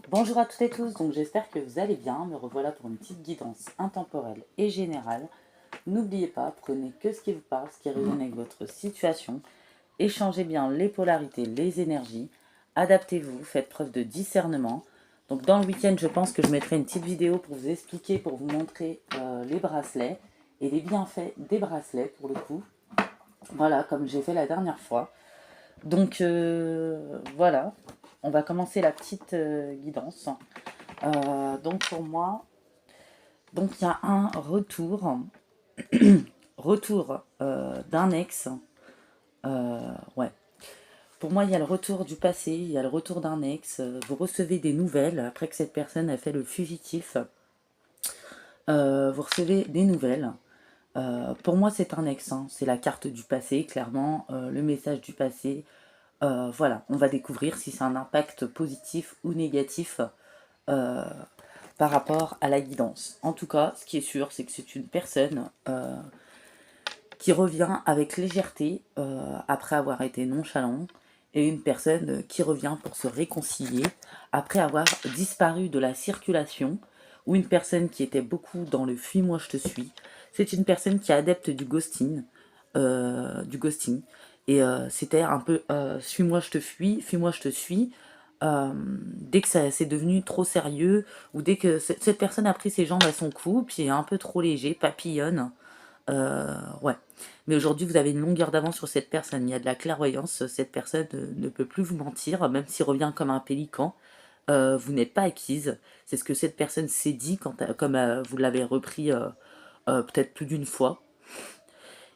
Bonjour à toutes et tous, donc j'espère que vous allez bien. Me revoilà pour une petite guidance intemporelle et générale. N'oubliez pas, prenez que ce qui vous parle, ce qui résonne avec votre situation. Échangez bien les polarités, les énergies. Adaptez-vous, faites preuve de discernement. Donc dans le week-end, je pense que je mettrai une petite vidéo pour vous expliquer, pour vous montrer les bracelets et les bienfaits des bracelets pour le coup. Voilà, comme j'ai fait la dernière fois. Donc voilà, on va commencer la petite guidance. Donc pour moi, donc il y a un retour d'un ex. Ouais. Pour moi, il y a le retour du passé, il y a le retour d'un ex. Vous recevez des nouvelles après que cette personne a fait le fugitif. Vous recevez des nouvelles. Pour moi, c'est un ex, hein. C'est la carte du passé, clairement, le message du passé. Voilà, on va découvrir si c'est un impact positif ou négatif euh, par rapport à la guidance. En tout cas, ce qui est sûr, c'est que c'est une personne qui revient avec légèreté après avoir été nonchalant et une personne qui revient pour se réconcilier après avoir disparu de la circulation ou une personne qui était beaucoup dans le fuis-moi je te suis. C'est une personne qui est adepte du ghosting. Et c'était un peu suis-moi je te fuis, fuis-moi je te suis. Dès que ça c'est devenu trop sérieux ou dès que cette personne a pris ses jambes à son cou, puis est un peu trop léger, papillonne, ouais. Mais aujourd'hui, vous avez une longueur d'avance sur cette personne. Il y a de la clairvoyance. Cette personne ne peut plus vous mentir, même s'il revient comme un pélican. Vous n'êtes pas acquise. C'est ce que cette personne s'est dit quand, comme vous l'avez repris peut-être plus d'une fois.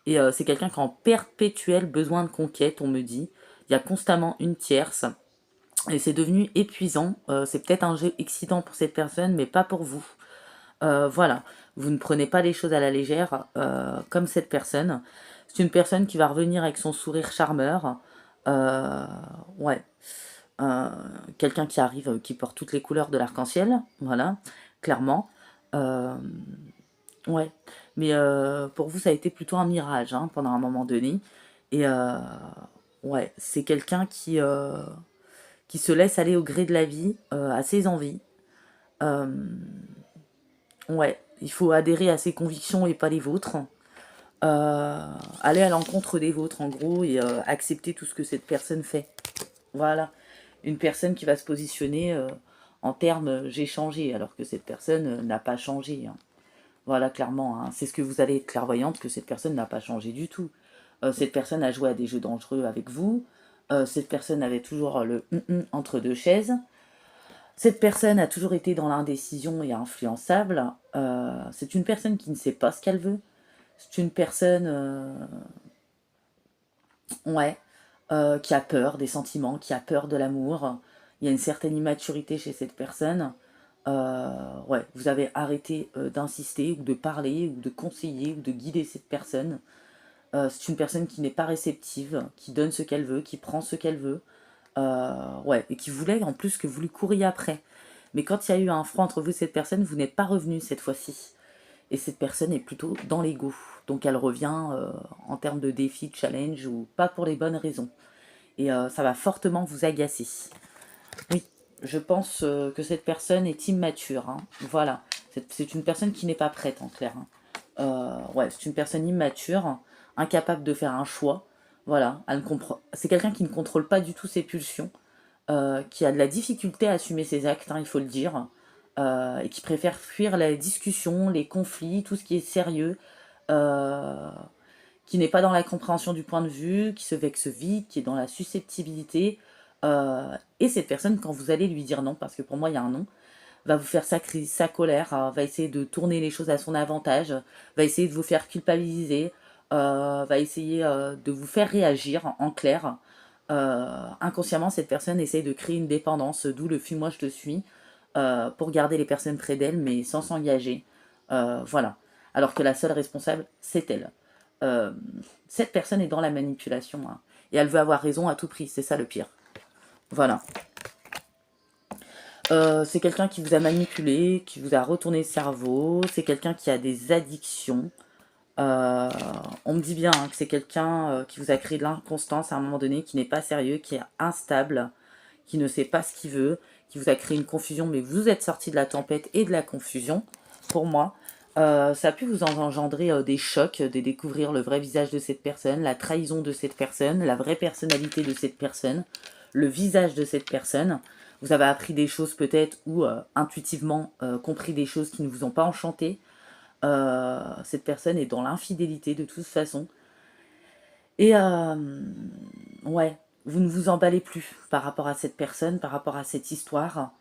Et c'est quelqu'un qui a en perpétuel besoin de conquête, on me dit. Il y a constamment une tierce. Et c'est devenu épuisant. C'est peut-être un jeu excitant pour cette personne, mais pas pour vous. Voilà, vous ne prenez pas les choses à la légère comme cette personne. C'est une personne qui va revenir avec son sourire charmeur. Euh, ouais, Euh, quelqu'un qui arrive, qui porte toutes les couleurs de l'arc-en-ciel, voilà, clairement. Euh, ouais, mais pour vous, ça a été plutôt un mirage hein, pendant un moment donné. Et ouais, c'est quelqu'un qui se laisse aller au gré de la vie, à ses envies. Euh, ouais, il faut adhérer à ses convictions et pas les vôtres. Aller à l'encontre des vôtres en gros et accepter tout ce que cette personne fait. Voilà, une personne qui va se positionner en termes j'ai changé alors que cette personne n'a pas changé, hein. Voilà, clairement, hein. C'est ce que vous allez être clairvoyante que cette personne n'a pas changé du tout. Cette personne a joué à des jeux dangereux avec vous. Cette personne avait toujours le entre deux chaises. Cette personne a toujours été dans l'indécision et influençable. C'est une personne qui ne sait pas ce qu'elle veut. C'est une personne, ouais, qui a peur des sentiments, qui a peur de l'amour. Il y a une certaine immaturité chez cette personne. Ouais, vous avez arrêté d'insister ou de parler ou de conseiller ou de guider cette personne. C'est une personne qui n'est pas réceptive, qui donne ce qu'elle veut, qui prend ce qu'elle veut. Ouais, et qui voulait en plus que vous lui couriez après. Mais quand il y a eu un froid entre vous et cette personne, vous n'êtes pas revenu cette fois-ci. Et cette personne est plutôt dans l'ego. Donc elle revient en termes de défi, de challenge, ou pas pour les bonnes raisons. Et ça va fortement vous agacer. Oui, je pense que cette personne est immature, hein. Voilà, c'est une personne qui n'est pas prête en clair, hein. Ouais, c'est une personne immature, incapable de faire un choix. Voilà, c'est quelqu'un qui ne contrôle pas du tout ses pulsions, qui a de la difficulté à assumer ses actes, hein, il faut le dire, et qui préfère fuir la discussion, les conflits, tout ce qui est sérieux, euh, qui n'est pas dans la compréhension du point de vue, qui se vexe vite, qui est dans la susceptibilité. Et cette personne, quand vous allez lui dire non, parce que pour moi il y a un non, va vous faire sa crise, sa colère, va essayer de tourner les choses à son avantage, va essayer de vous faire culpabiliser, va essayer de vous faire réagir en clair. Inconsciemment, cette personne essaye de créer une dépendance, d'où le fuis-moi je te suis, pour garder les personnes près d'elle, mais sans s'engager. Voilà. Alors que la seule responsable, c'est elle. Euh, cette personne est dans la manipulation, hein, et elle veut avoir raison à tout prix, c'est ça le pire. Voilà. C'est quelqu'un qui vous a manipulé, qui vous a retourné le cerveau, c'est quelqu'un qui a des addictions. Euh, on me dit bien hein, que c'est quelqu'un qui vous a créé de l'inconstance à un moment donné, qui n'est pas sérieux, qui est instable, qui ne sait pas ce qu'il veut, qui vous a créé une confusion, mais vous êtes sorti de la tempête et de la confusion, pour moi. Ça a pu vous engendrer des chocs, de découvrir le vrai visage de cette personne, la trahison de cette personne, la vraie personnalité de cette personne, le visage de cette personne. Vous avez appris des choses peut-être ou intuitivement compris des choses qui ne vous ont pas enchanté. Cette personne est dans l'infidélité de toute façon. Et ouais, vous ne vous emballez plus par rapport à cette personne, par rapport à cette histoire.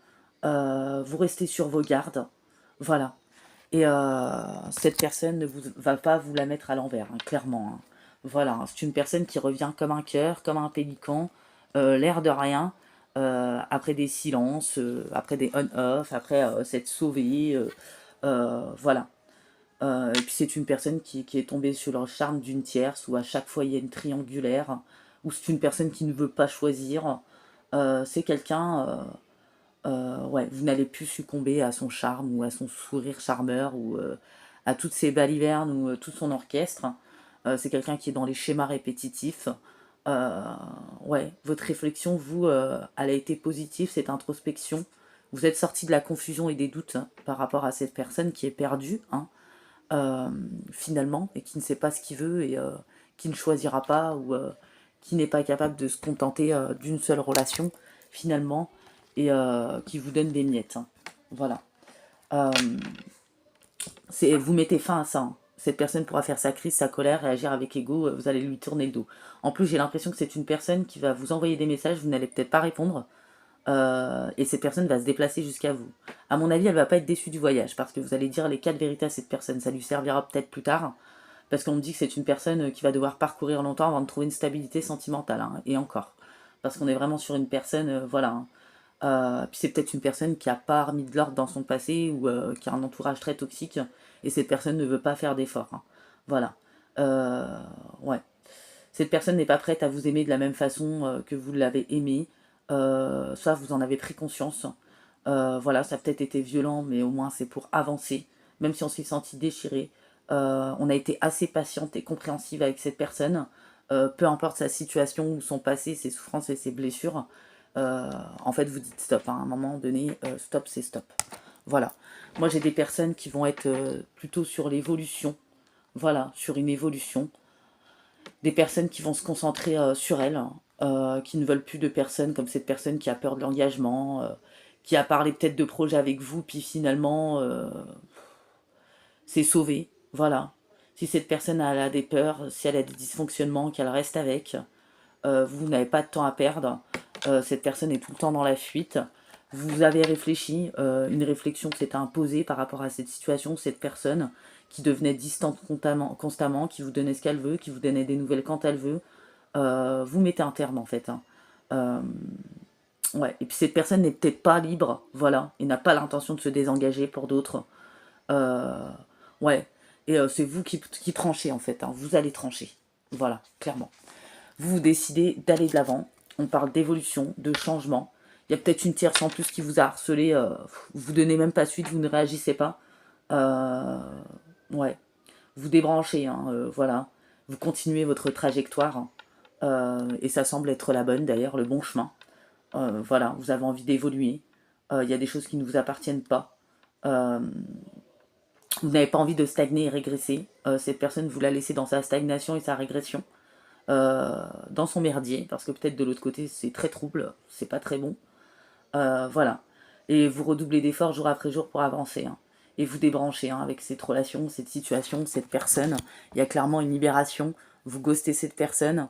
Vous restez sur vos gardes. Voilà. Et cette personne ne va pas vous la mettre à l'envers, hein, clairement. Hein. Voilà, hein. C'est une personne qui revient comme un cœur, comme un pélican, l'air de rien, après des silences, après des on-off, après s'être sauvée. Voilà. Et puis c'est une personne qui est tombée sur le charme d'une tierce, où à chaque fois il y a une triangulaire, ou c'est une personne qui ne veut pas choisir. C'est quelqu'un, ouais, vous n'allez plus succomber à son charme, ou à son sourire charmeur, ou à toutes ses balivernes, ou tout son orchestre. C'est quelqu'un qui est dans les schémas répétitifs. Euh, ouais, votre réflexion, vous, elle a été positive, cette introspection. Vous êtes sorti de la confusion et des doutes hein, par rapport à cette personne qui est perdue. Hein euh, finalement, et qui ne sait pas ce qu'il veut et qui ne choisira pas ou qui n'est pas capable de se contenter d'une seule relation, finalement, et qui vous donne des miettes. Hein. Voilà. Euh, vous mettez fin à ça. Hein. Cette personne pourra faire sa crise, sa colère, réagir avec ego, vous allez lui tourner le dos. En plus, j'ai l'impression que c'est une personne qui va vous envoyer des messages, vous n'allez peut-être pas répondre, et cette personne va se déplacer jusqu'à vous. À mon avis, elle va pas être déçue du voyage, parce que vous allez dire les quatre vérités à cette personne. Ça lui servira peut-être plus tard, parce qu'on me dit que c'est une personne qui va devoir parcourir longtemps avant de trouver une stabilité sentimentale, hein, et encore. Parce qu'on est vraiment sur une personne, voilà. Hein. Puis c'est peut-être une personne qui a pas remis de l'ordre dans son passé, ou qui a un entourage très toxique, et cette personne ne veut pas faire d'efforts. Hein. Voilà. Ouais. Cette personne n'est pas prête à vous aimer de la même façon que vous l'avez aimé. Ça, vous en avez pris conscience. Voilà, ça a peut-être été violent, mais au moins c'est pour avancer. Même si on s'est senti déchiré, on a été assez patiente et compréhensive avec cette personne. Peu importe sa situation ou son passé, ses souffrances et ses blessures. En fait, vous dites stop. Hein, à un moment donné, stop, c'est stop. Voilà. Moi, j'ai des personnes qui vont être plutôt sur l'évolution. Voilà, sur une évolution des personnes qui vont se concentrer sur elles, qui ne veulent plus de personnes comme cette personne qui a peur de l'engagement, qui a parlé peut-être de projet avec vous, puis finalement c'est sauvé. Voilà. Si cette personne elle a des peurs, si elle a des dysfonctionnements, qu'elle reste avec, vous n'avez pas de temps à perdre. Cette personne est tout le temps dans la fuite. Vous avez réfléchi, une réflexion qui s'est imposée par rapport à cette situation, cette personne qui devenait distante constamment, qui vous donnait ce qu'elle veut, qui vous donnait des nouvelles quand elle veut. Vous mettez un terme en fait. Hein. Euh, ouais. Et puis cette personne n'est peut-être pas libre, voilà, et n'a pas l'intention de se désengager pour d'autres. Euh, ouais. Et c'est vous qui tranchez en fait. Hein. Vous allez trancher. Voilà, clairement. Vous décidez d'aller de l'avant. On parle d'évolution, de changement. Il y a peut-être une tierce en plus qui vous a harcelé. Vous donnez même pas suite, vous ne réagissez pas. Euh, ouais. Vous débranchez, hein, voilà. Vous continuez votre trajectoire. Hein. Et ça semble être la bonne, d'ailleurs, le bon chemin. Voilà, vous avez envie d'évoluer. Il y a des choses qui ne vous appartiennent pas. Euh, vous n'avez pas envie de stagner et régresser. Cette personne vous l'a laissé dans sa stagnation et sa régression. Dans son merdier, parce que peut-être de l'autre côté c'est très trouble, c'est pas très bon. Voilà. Et vous redoublez d'efforts jour après jour pour avancer. Hein. Et vous débranchez hein, avec cette relation, cette situation, cette personne. Il y a clairement une libération. Vous ghostez cette personne.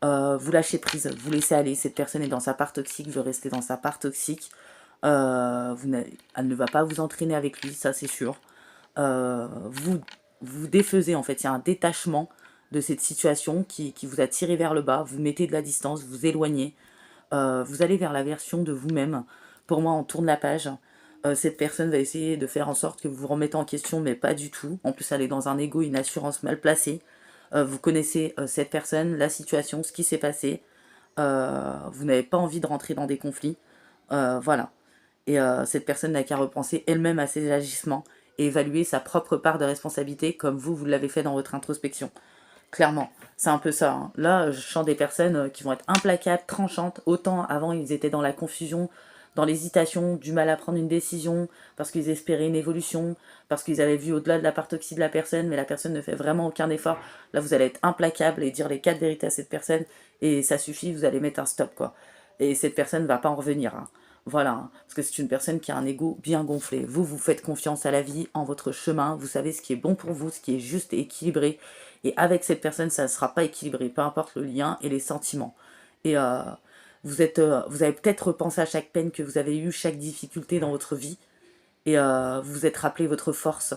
Vous lâchez prise, vous laissez aller. Cette personne est dans sa part toxique, veut rester dans sa part toxique. Elle ne va pas vous entraîner avec lui, ça c'est sûr. Vous défaisez en fait, il y a un détachement de cette situation qui vous a tiré vers le bas, vous mettez de la distance, vous éloignez, vous allez vers la version de vous-même. Pour moi, on tourne la page. Cette personne va essayer de faire en sorte que vous vous remettez en question, mais pas du tout. En plus, elle est dans un ego, une assurance mal placée. Vous connaissez cette personne, la situation, ce qui s'est passé. Vous n'avez pas envie de rentrer dans des conflits. Voilà. Et cette personne n'a qu'à repenser elle-même à ses agissements et évaluer sa propre part de responsabilité comme vous l'avez fait dans votre introspection. Clairement, c'est un peu ça. Hein. Là, je sens des personnes qui vont être implacables, tranchantes. Autant avant, ils étaient dans la confusion, dans l'hésitation, du mal à prendre une décision, parce qu'ils espéraient une évolution, parce qu'ils avaient vu au-delà de la partoxie de la personne, mais la personne ne fait vraiment aucun effort. Là, vous allez être implacable et dire les 4 vérités à cette personne, et ça suffit, vous allez mettre un stop, quoi. Et cette personne ne va pas en revenir, hein. Voilà, hein. Parce que c'est une personne qui a un ego bien gonflé. Vous, vous faites confiance à la vie, en votre chemin, vous savez ce qui est bon pour vous, ce qui est juste et équilibré. Et avec cette personne, ça ne sera pas équilibré, peu importe le lien et les sentiments. Et vous avez peut-être repensé à chaque peine que vous avez eue, chaque difficulté dans votre vie, et vous vous êtes rappelé votre force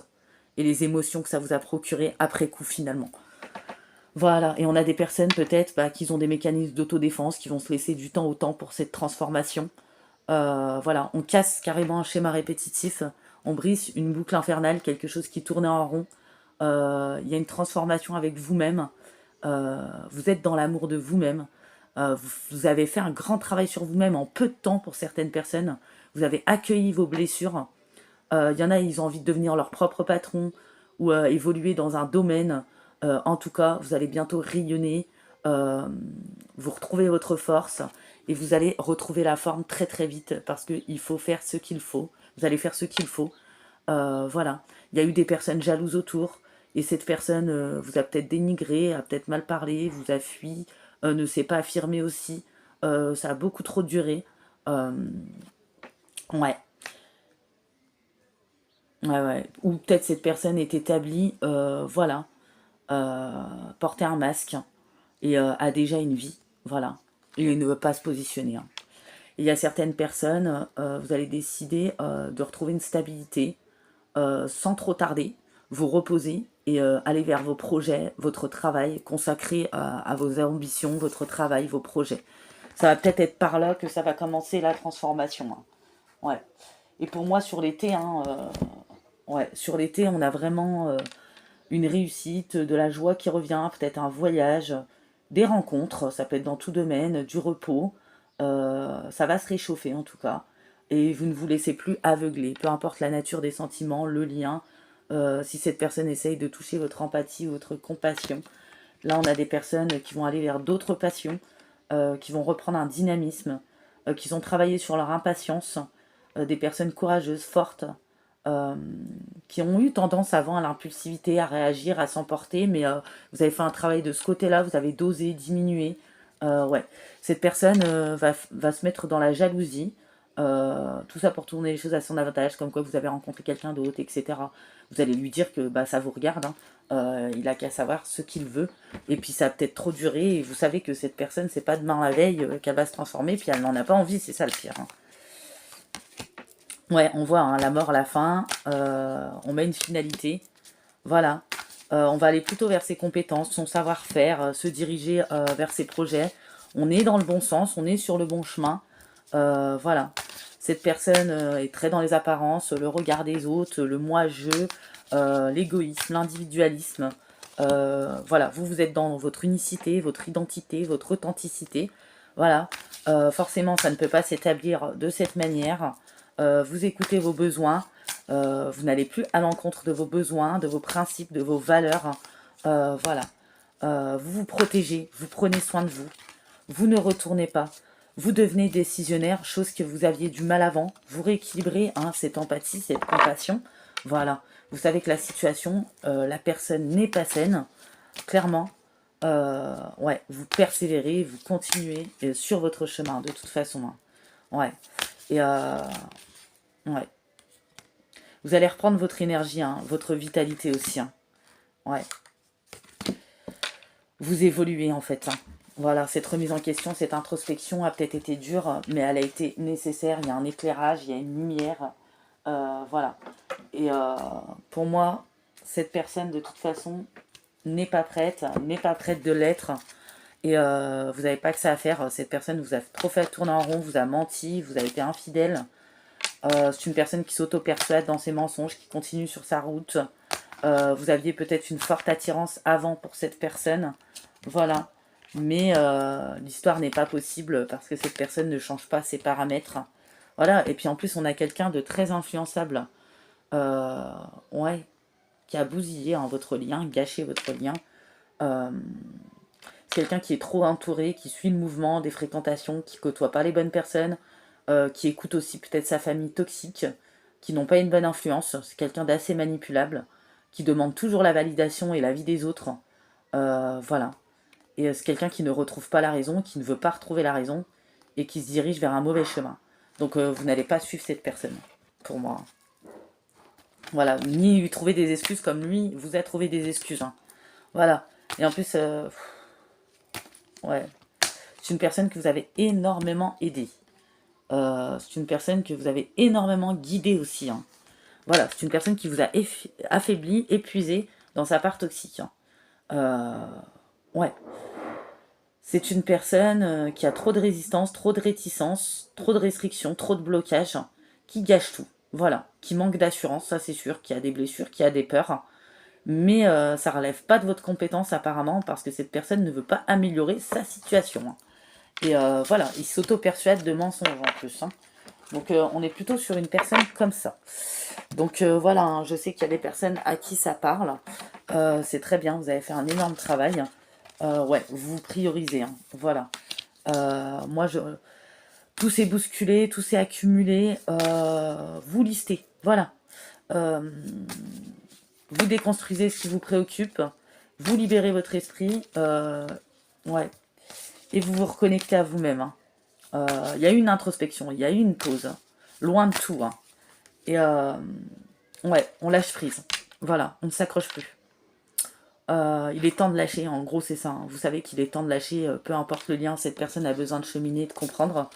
et les émotions que ça vous a procuré après coup finalement. Voilà, et on a des personnes peut-être qui ont des mécanismes d'autodéfense, qui vont se laisser du temps au temps pour cette transformation. Voilà, on casse carrément un schéma répétitif, on brise une boucle infernale, quelque chose qui tournait en rond. Il y a une transformation avec vous-même. Vous êtes dans l'amour de vous-même. Vous avez fait un grand travail sur vous-même en peu de temps pour certaines personnes. Vous avez accueilli vos blessures. Il y en a, ils ont envie de devenir leur propre patron ou évoluer dans un domaine. En tout cas, vous allez bientôt rayonner. Euh, vous retrouvez votre force et vous allez retrouver la forme très très vite parce qu'il faut faire ce qu'il faut. Vous allez faire ce qu'il faut. Voilà. Il y a eu des personnes jalouses autour et cette personne vous a peut-être dénigré, a peut-être mal parlé, vous a fui, ne s'est pas affirmé aussi. Ça a beaucoup trop duré. Euh, ouais. Ouais, ouais. Ou peut-être cette personne est établie, voilà, euh, porter un masque et a déjà une vie, voilà, et ne veut pas se positionner, hein. Il y a certaines personnes, vous allez décider de retrouver une stabilité sans trop tarder, vous reposer et aller vers vos projets, votre travail, consacré à vos ambitions, votre travail, vos projets. Ça va peut-être être par là que ça va commencer la transformation, hein. Ouais. Et pour moi, sur l'été, hein, ouais, sur l'été, on a vraiment une réussite, de la joie qui revient, peut-être un voyage, des rencontres, ça peut être dans tout domaine, du repos. Ça va se réchauffer en tout cas. Et vous ne vous laissez plus aveugler, peu importe la nature des sentiments, le lien. Si cette personne essaye de toucher votre empathie ou votre compassion, là on a des personnes qui vont aller vers d'autres passions, qui vont reprendre un dynamisme, qui ont travaillé sur leur impatience, des personnes courageuses, fortes, euh, qui ont eu tendance avant à l'impulsivité, à réagir, à s'emporter, mais vous avez fait un travail de ce côté-là, vous avez dosé, diminué. Ouais. Cette personne va se mettre dans la jalousie, tout ça pour tourner les choses à son avantage, comme quoi vous avez rencontré quelqu'un d'autre, etc. Vous allez lui dire que bah, ça vous regarde, hein. Il a qu'à savoir ce qu'il veut, et puis ça a peut-être trop duré, et vous savez que cette personne, c'est pas demain la veille qu'elle va se transformer, puis elle n'en a pas envie, c'est ça le pire, hein. Ouais, on voit hein, la mort, la fin, on met une finalité, voilà. On va aller plutôt vers ses compétences, son savoir-faire, se diriger vers ses projets. On est dans le bon sens, on est sur le bon chemin. Voilà. Cette personne est très dans les apparences, le regard des autres, le moi-je, l'égoïsme, l'individualisme. Voilà, vous êtes dans votre unicité, votre identité, votre authenticité. Voilà. Forcément, ça ne peut pas s'établir de cette manière. Vous écoutez vos besoins. Vous n'allez plus à l'encontre de vos besoins, de vos principes, de vos valeurs. Voilà. Vous vous protégez, vous prenez soin de vous. Vous ne retournez pas. Vous devenez décisionnaire, chose que vous aviez du mal avant. Vous rééquilibrez hein, cette empathie, cette compassion. Voilà. Vous savez que la situation, la personne n'est pas saine. Clairement, ouais, vous persévérez, vous continuez sur votre chemin de toute façon, hein. Ouais. Et ouais. Vous allez reprendre votre énergie, hein, votre vitalité aussi, hein. Ouais. Vous évoluez en fait, hein. Voilà, cette remise en question, cette introspection a peut-être été dure, mais elle a été nécessaire. Il y a un éclairage, il y a une lumière. Voilà. Et pour moi, cette personne, de toute façon, n'est pas prête de l'être. Et vous n'avez pas que ça à faire. Cette personne vous a trop fait tourner en rond, vous a menti, vous avez été infidèle. C'est une personne qui s'auto-persuade dans ses mensonges, qui continue sur sa route. Vous aviez peut-être une forte attirance avant pour cette personne. Voilà. Mais l'histoire n'est pas possible parce que cette personne ne change pas ses paramètres. Voilà. Et puis en plus, on a quelqu'un de très influençable. Euh, ouais. Qui a bousillé hein, votre lien, gâché votre lien. Euh, c'est quelqu'un qui est trop entouré, qui suit le mouvement des fréquentations, qui côtoie pas les bonnes personnes. qui écoute aussi peut-être sa famille toxique, qui n'ont pas une bonne influence. C'est quelqu'un d'assez manipulable, qui demande toujours la validation et l'avis des autres. Voilà. Et c'est quelqu'un qui ne retrouve pas la raison, qui ne veut pas retrouver la raison, et qui se dirige vers un mauvais chemin. Donc vous n'allez pas suivre cette personne, pour moi. Voilà, ni lui trouver des excuses comme lui vous a trouvé des excuses. Hein. Voilà. Et en plus, ouais, c'est une personne que vous avez énormément aidé. C'est une personne que vous avez énormément guidé aussi. Hein. Voilà, c'est une personne qui vous a affaibli, épuisé dans sa part toxique. Hein. Ouais. C'est une personne qui a trop de résistance, trop de réticence, trop de restrictions, trop de blocages, qui gâche tout. Voilà, qui manque d'assurance, ça c'est sûr, qui a des blessures, qui a des peurs. Mais ça ne relève pas de votre compétence apparemment parce que cette personne ne veut pas améliorer sa situation. Hein. Et voilà, il s'auto-persuade de mensonges en plus. Hein. Donc on est plutôt sur une personne comme ça. Donc voilà, hein, je sais qu'il y a des personnes à qui ça parle. C'est très bien, vous avez fait un énorme travail. Ouais, vous priorisez. Hein, voilà. Moi, tout s'est bousculé, tout s'est accumulé. Vous listez. Voilà. Euh, vous déconstruisez ce qui vous préoccupe. Vous libérez votre esprit. Ouais. Et vous vous reconnectez à vous-même. Hein. Il y a eu une introspection, il y a eu une pause, hein. Loin de tout. Hein. Et ouais, on lâche prise. Voilà, on ne s'accroche plus. Il est temps de lâcher, en gros c'est ça. Hein. Vous savez qu'il est temps de lâcher, peu importe le lien, cette personne a besoin de cheminer, de comprendre,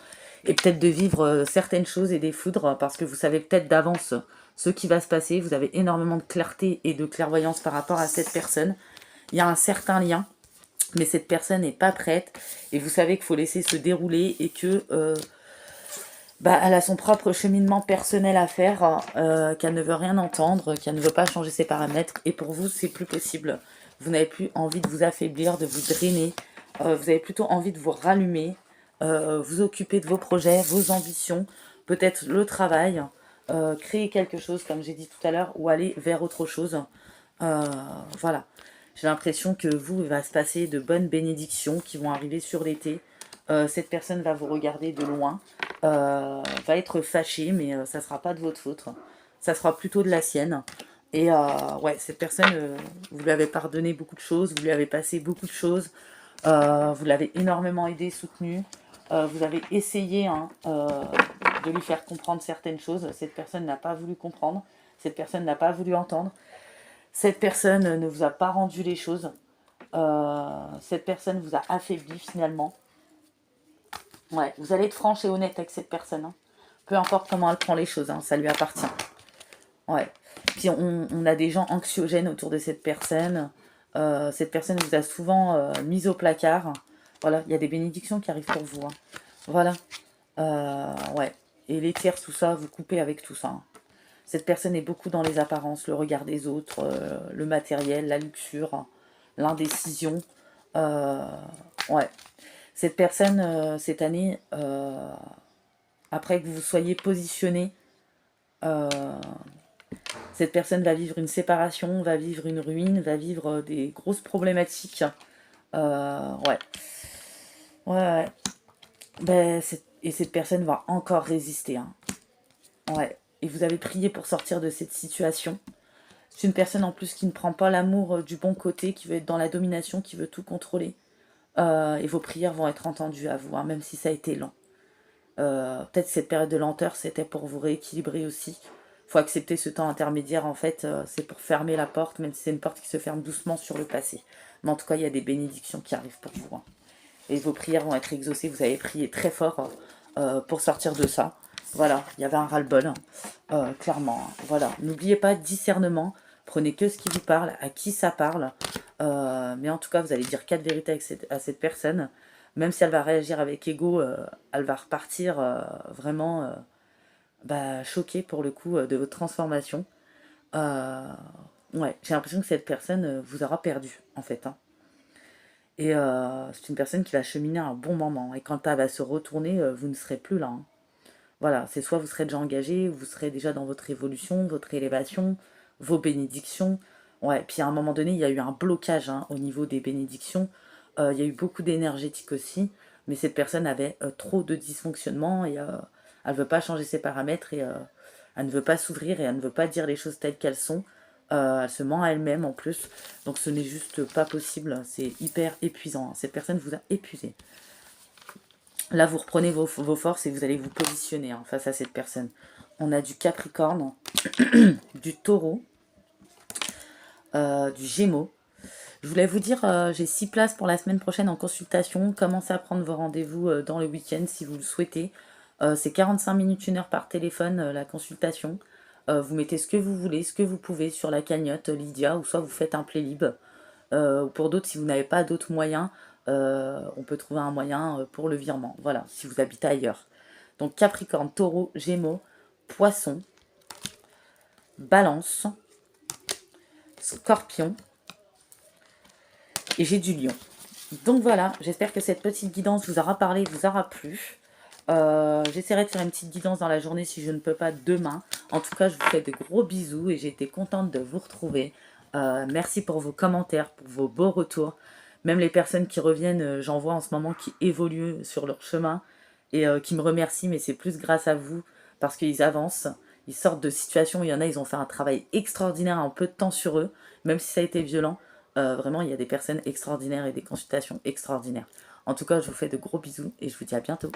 et peut-être de vivre certaines choses et des foudres, parce que vous savez peut-être d'avance ce qui va se passer, vous avez énormément de clarté et de clairvoyance par rapport à cette personne. Il y a un certain lien, mais cette personne n'est pas prête, et vous savez qu'il faut laisser se dérouler, et que elle a son propre cheminement personnel à faire, qu'elle ne veut rien entendre, qu'elle ne veut pas changer ses paramètres, et pour vous, c'est plus possible. Vous n'avez plus envie de vous affaiblir, de vous drainer, vous avez plutôt envie de vous rallumer, vous occuper de vos projets, vos ambitions, peut-être le travail, créer quelque chose, comme j'ai dit tout à l'heure, ou aller vers autre chose. Voilà. J'ai l'impression que vous, il va se passer de bonnes bénédictions qui vont arriver sur l'été. Cette personne va vous regarder de loin, va être fâchée, mais ça ne sera pas de votre faute. Ça sera plutôt de la sienne. Et ouais, cette personne, vous lui avez pardonné beaucoup de choses, vous lui avez passé beaucoup de choses, vous l'avez énormément aidé, soutenu. Vous avez essayé hein, de lui faire comprendre certaines choses. Cette personne n'a pas voulu comprendre. Cette personne n'a pas voulu entendre. Cette personne ne vous a pas rendu les choses. Cette personne vous a affaibli finalement. Ouais, vous allez être franche et honnête avec cette personne. Hein. Peu importe comment elle prend les choses, hein, ça lui appartient. Ouais. Puis on a des gens anxiogènes autour de cette personne. Cette personne vous a souvent mis au placard. Voilà, il y a des bénédictions qui arrivent pour vous. Hein. Voilà. Ouais. Et les tiers, tout ça, vous coupez avec tout ça. Hein. Cette personne est beaucoup dans les apparences, le regard des autres, le matériel, la luxure, hein, l'indécision. Ouais. Cette personne, cette année, après que vous soyez positionné, euh, cette personne va vivre une séparation, va vivre une ruine, va vivre des grosses problématiques. Ouais. Ouais, ouais. Et cette personne va encore résister. Hein. Ouais. Et vous avez prié pour sortir de cette situation. C'est une personne en plus qui ne prend pas l'amour du bon côté, qui veut être dans la domination, qui veut tout contrôler. Et vos prières vont être entendues à vous, hein, même si ça a été lent. Peut-être cette période de lenteur, c'était pour vous rééquilibrer aussi. Il faut accepter ce temps intermédiaire, en fait, c'est pour fermer la porte, même si c'est une porte qui se ferme doucement sur le passé. Mais en tout cas, il y a des bénédictions qui arrivent pour vous. Hein. Et vos prières vont être exaucées. Vous avez prié très fort pour sortir de ça. Voilà, il y avait un ras-le-bol, hein, clairement. Hein. Voilà, n'oubliez pas, discernement. Prenez que ce qui vous parle, à qui ça parle. Mais en tout cas, vous allez dire 4 vérités à cette personne. Même si elle va réagir avec ego, elle va repartir vraiment choquée pour le coup de votre transformation. Ouais, j'ai l'impression que cette personne vous aura perdu en fait. Hein. Et c'est une personne qui va cheminer un bon moment. Et quand elle va se retourner, vous ne serez plus là. Hein. Voilà, c'est soit vous serez déjà engagé, vous serez déjà dans votre évolution, votre élévation, vos bénédictions. Ouais, puis à un moment donné, il y a eu un blocage hein, au niveau des bénédictions. Il y a eu beaucoup d'énergétique aussi, mais cette personne avait trop de dysfonctionnement et Elle ne veut pas changer ses paramètres et elle ne veut pas s'ouvrir et elle ne veut pas dire les choses telles qu'elles sont. Elle se ment à elle-même en plus. Donc ce n'est juste pas possible. C'est hyper épuisant. Cette personne vous a épuisé. Là, vous reprenez vos forces et vous allez vous positionner face à cette personne. On a du Capricorne, du Taureau, du Gémeaux. Je voulais vous dire, j'ai 6 places pour la semaine prochaine en consultation. Commencez à prendre vos rendez-vous dans le week-end si vous le souhaitez. C'est 45 minutes, 1 heure par téléphone, la consultation. Vous mettez ce que vous voulez, ce que vous pouvez sur la cagnotte Lydia, ou soit vous faites un Playlib. Pour d'autres, si vous n'avez pas d'autres moyens, on peut trouver un moyen pour le virement. Voilà, si vous habitez ailleurs. Donc Capricorne, Taureau, Gémeaux, Poisson, Balance, Scorpion et j'ai du Lion. Donc voilà, j'espère que cette petite guidance vous aura parlé, vous aura plu. J'essaierai de faire une petite guidance dans la journée si je ne peux pas demain. En tout cas, je vous fais de gros bisous et j'ai été contente de vous retrouver. Merci pour vos commentaires, pour vos beaux retours. Même les personnes qui reviennent, j'en vois en ce moment qui évoluent sur leur chemin et qui me remercient, mais c'est plus grâce à vous parce qu'ils avancent. Ils sortent de situations où il y en a, ils ont fait un travail extraordinaire en peu de temps sur eux, même si ça a été violent. Vraiment, il y a des personnes extraordinaires et des consultations extraordinaires. En tout cas, je vous fais de gros bisous et je vous dis à bientôt.